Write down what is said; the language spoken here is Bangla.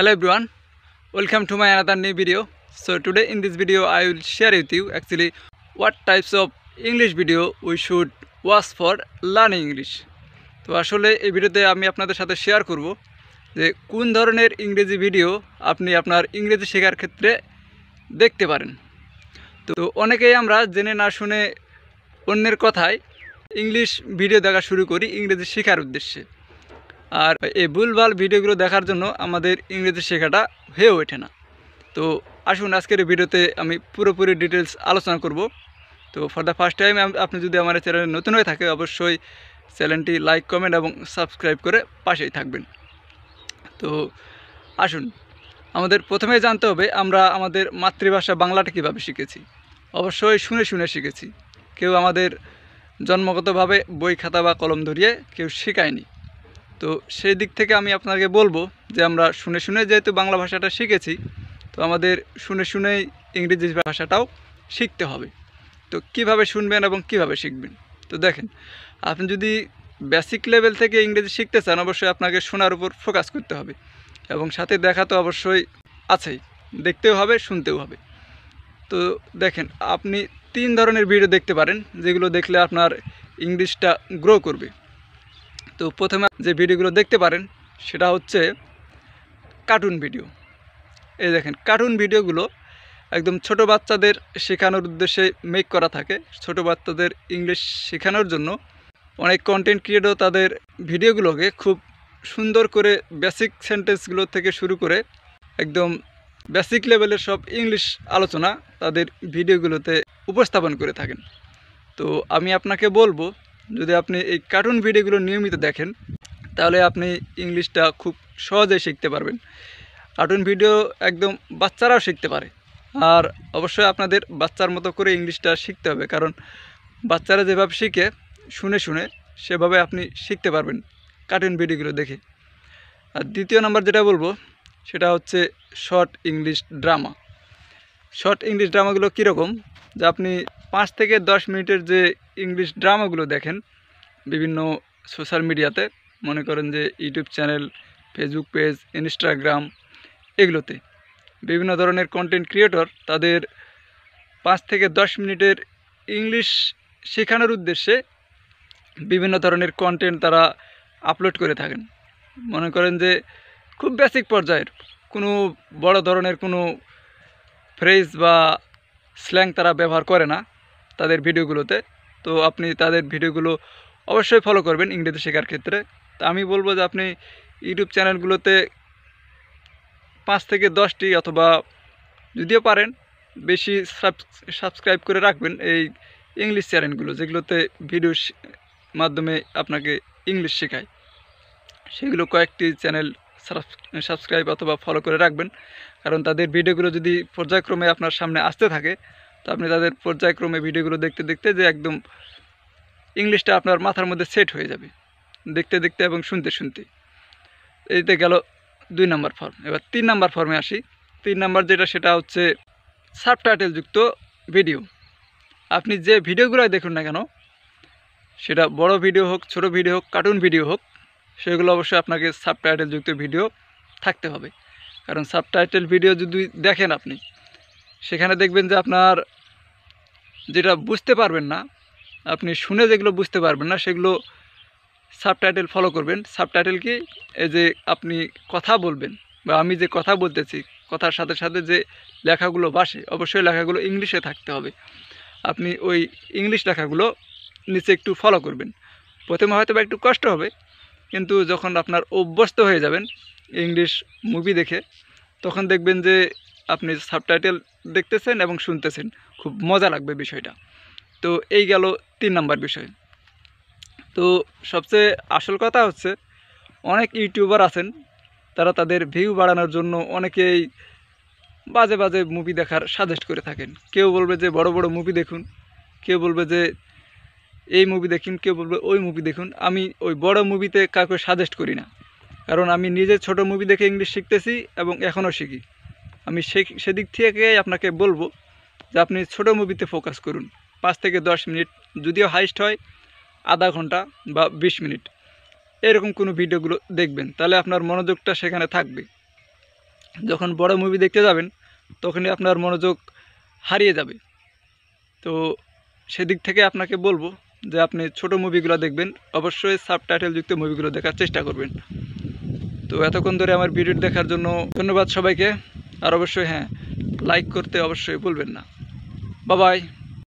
Hello everyone, welcome to my another new video. So today in this video I will share with you actually what types of English video we should watch for learning English. তো আসলে এই ভিডিওতে আমি আপনাদের সাথে শেয়ার করব যে কোন ধরনের ইংরেজি ভিডিও আপনি আপনার ইংরেজি শেখার ক্ষেত্রে দেখতে পারেন। তো অনেকেই আমরা জেনে না শুনে অন্যের কথায় ইংলিশ ভিডিও দেখা শুরু করি ইংরেজি শেখার উদ্দেশ্যে। আর এই ভুলভাল ভিডিওগুলো দেখার জন্য আমাদের ইংরেজি শেখাটা হয়ে ওঠে না। তো আসুন আজকের এই ভিডিওতে আমি পুরোপুরি ডিটেলস আলোচনা করব। তো ফর দ্য ফার্স্ট টাইম আপনি যদি আমার চ্যানেলে নতুন হয়ে থাকে অবশ্যই চ্যানেলটি লাইক কমেন্ট এবং সাবস্ক্রাইব করে পাশেই থাকবেন। তো আসুন আমাদের প্রথমে জানতে হবে আমরা আমাদের মাতৃভাষা বাংলাটা কীভাবে শিখেছি। অবশ্যই শুনে শুনে শিখেছি। কেউ আমাদের জন্মগতভাবে বই খাতা বা কলম ধরিয়ে কেউ শেখায়নি। তো সেই দিক থেকে আমি আপনাকে বলবো যে আমরা শুনে শুনে যেহেতু বাংলা ভাষাটা শিখেছি, তো আমাদের শুনে শুনেই ইংরেজি ভাষাটাও শিখতে হবে। তো কিভাবে শুনবেন এবং কিভাবে শিখবেন, তো দেখেন, আপনি যদি বেসিক লেভেল থেকে ইংরেজি শিখতে চান অবশ্যই আপনাকে শোনার উপর ফোকাস করতে হবে এবং সাথে দেখা তো অবশ্যই আছেই, দেখতেও হবে শুনতেও হবে। তো দেখেন, আপনি 3 ধরনের ভিডিও দেখতে পারেন যেগুলো দেখলে আপনার ইংলিশটা গ্রো করবে। তো প্রথমে যে ভিডিওগুলো দেখতে পারেন সেটা হচ্ছে কার্টুন ভিডিও। এই দেখেন, কার্টুন ভিডিওগুলো একদম ছোট বাচ্চাদের শেখানোর উদ্দেশ্যে মেক করা থাকে। ছোট বাচ্চাদের ইংলিশ শেখানোর জন্য অনেক কন্টেন্ট ক্রিয়েটর তাদের ভিডিওগুলোকে খুব সুন্দর করে বেসিক সেন্টেন্সগুলো থেকে শুরু করে একদম বেসিক লেভেলের সব ইংলিশ আলোচনা তাদের ভিডিওগুলোতে উপস্থাপন করে থাকেন। তো আমি আপনাকে বলবো, যদি আপনি এই কার্টুন ভিডিওগুলো নিয়মিত দেখেন তাহলে আপনি ইংলিশটা খুব সহজেই শিখতে পারবেন। কার্টুন ভিডিও একদম বাচ্চারাও শিখতে পারে। আর অবশ্যই আপনাদের বাচ্চার মতো করে ইংলিশটা শিখতে হবে, কারণ বাচ্চারা যেভাবে শিখে শুনে শুনে সেভাবে আপনি শিখতে পারবেন কার্টুন ভিডিওগুলো দেখে। আর দ্বিতীয় নাম্বার যেটা বলবো সেটা হচ্ছে short English drama. Short English ড্রামাগুলো কীরকম, যে আপনি 5 থেকে 10 মিনিটের যে ইংলিশ ড্রামাগুলো দেখেন বিভিন্ন সোশ্যাল মিডিয়াতে, মনে করেন যে YouTube channel, Facebook page, Instagram, এগুলোতে বিভিন্ন ধরনের কন্টেন্ট ক্রিয়েটর তাদের 5 থেকে 10 মিনিটের ইংলিশ শেখানোর উদ্দেশ্যে বিভিন্ন ধরনের কন্টেন্ট তারা আপলোড করে থাকেন। মনে করেন যে খুব বেসিক পর্যায়ের কোনো বড় ধরনের কোনো ফ্রেজ বা স্ল্যাং তারা ব্যবহার করে না তাদের ভিডিওগুলোতে। তো আপনি তাদের ভিডিওগুলো অবশ্যই ফলো করবেন ইংরেজি শেখার ক্ষেত্রে। তা আমি বলবো যে আপনি ইউটিউব চ্যানেলগুলোতে 5 থেকে 10টি অথবা যদিও পারেন বেশি সাবস্ক্রাইব করে রাখবেন এই ইংলিশ চ্যানেলগুলো, যেগুলোতে ভিডিও মাধ্যমে আপনাকে ইংলিশ শেখায়। সেগুলো কয়েকটি চ্যানেল সাবস্ক্রাইব অথবা ফলো করে রাখবেন, কারণ তাদের ভিডিওগুলো যদি পর্যায়ক্রমে আপনার সামনে আসতে থাকে তো আপনি তাদের পর্যায়ক্রমে ভিডিওগুলো দেখতে দেখতে যে একদম ইংলিশটা আপনার মাথার মধ্যে সেট হয়ে যাবে দেখতে দেখতে এবং শুনতে শুনতে। এইতে গেল 2 নম্বর ফর্ম। এবার 3 নম্বর ফর্মে আসি। 3 নম্বর যেটা সেটা হচ্ছে সাবটাইটেলযুক্ত ভিডিও। আপনি যে ভিডিওগুলো দেখুন না কেন, সেটা বড় ভিডিও হোক, ছোট ভিডিও হোক, কার্টুন ভিডিও হোক, সেগুলো অবশ্যই আপনাকে সাবটাইটেলযুক্ত ভিডিও থাকতে হবে। কারণ সাবটাইটেল ভিডিও যদি দেখেন আপনি, সেখানে দেখবেন যে আপনার যেটা বুঝতে পারবেন না, আপনি শুনে যেগুলো বুঝতে পারবেন না সেগুলো সাবটাইটেল ফলো করবেন। সাবটাইটেল কি, এই যে আপনি কথা বলবেন বা আমি যে কথা বলতেছি, কথার সাথে সাথে যে লেখাগুলো ভাসে অবশ্যই লেখাগুলো ইংলিশে থাকতে হবে। আপনি ওই ইংলিশ লেখাগুলো নিচে একটু ফলো করবেন। প্রথমে হয়তো বা একটু কষ্ট হবে, কিন্তু যখন আপনার অভ্যস্ত হয়ে যাবেন ইংলিশ মুভি দেখে, তখন দেখবেন যে আপনি সাবটাইটেল দেখতেছেন এবং শুনতেছেন, খুব মজা লাগবে বিষয়টা। তো এই গেল 3 নম্বর বিষয়। তো সবচেয়ে আসল কথা হচ্ছে, অনেক ইউটিউবার আছেন তারা তাদের ভিউ বাড়ানোর জন্য অনেকেই বাজে বাজে মুভি দেখার সাজেস্ট করে থাকেন। কেউ বলবে যে বড় বড় মুভি দেখুন, কেউ বলবে যে এই মুভি দেখুন, কেউ বলবে ওই মুভি দেখুন। আমি ওই বড় মুভিতে কাউকে সাজেস্ট করি না, কারণ আমি নিজে ছোট মুভি দেখে ইংলিশ শিখতেছি এবং এখনও শিখি। আমি সেদিক থেকে আপনাকে বলবো যে আপনি ছোট মুভিতে ফোকাস করুন। 5 থেকে 10 মিনিট, যদিও হাইস্ট হয় আধা ঘন্টা বা 20 মিনিট, এরকম কোনো ভিডিওগুলো দেখবেন, তাহলে আপনার মনোযোগটা সেখানে থাকবে। যখন বড় মুভি দেখতে যাবেন তখনই আপনার মনোযোগ হারিয়ে যাবে। তো সেদিক থেকে আপনাকে বলবো যে আপনি ছোট মুভিগুলো দেখবেন, অবশ্যই সাবটাইটেলযুক্ত মুভিগুলো দেখার চেষ্টা করবেন। তো এতক্ষণ ধরে আমার ভিডিও দেখার জন্য ধন্যবাদ সবাইকে। আর অবশ্যই হ্যাঁ, লাইক করতে অবশ্যই ভুলবেন না। Bye bye.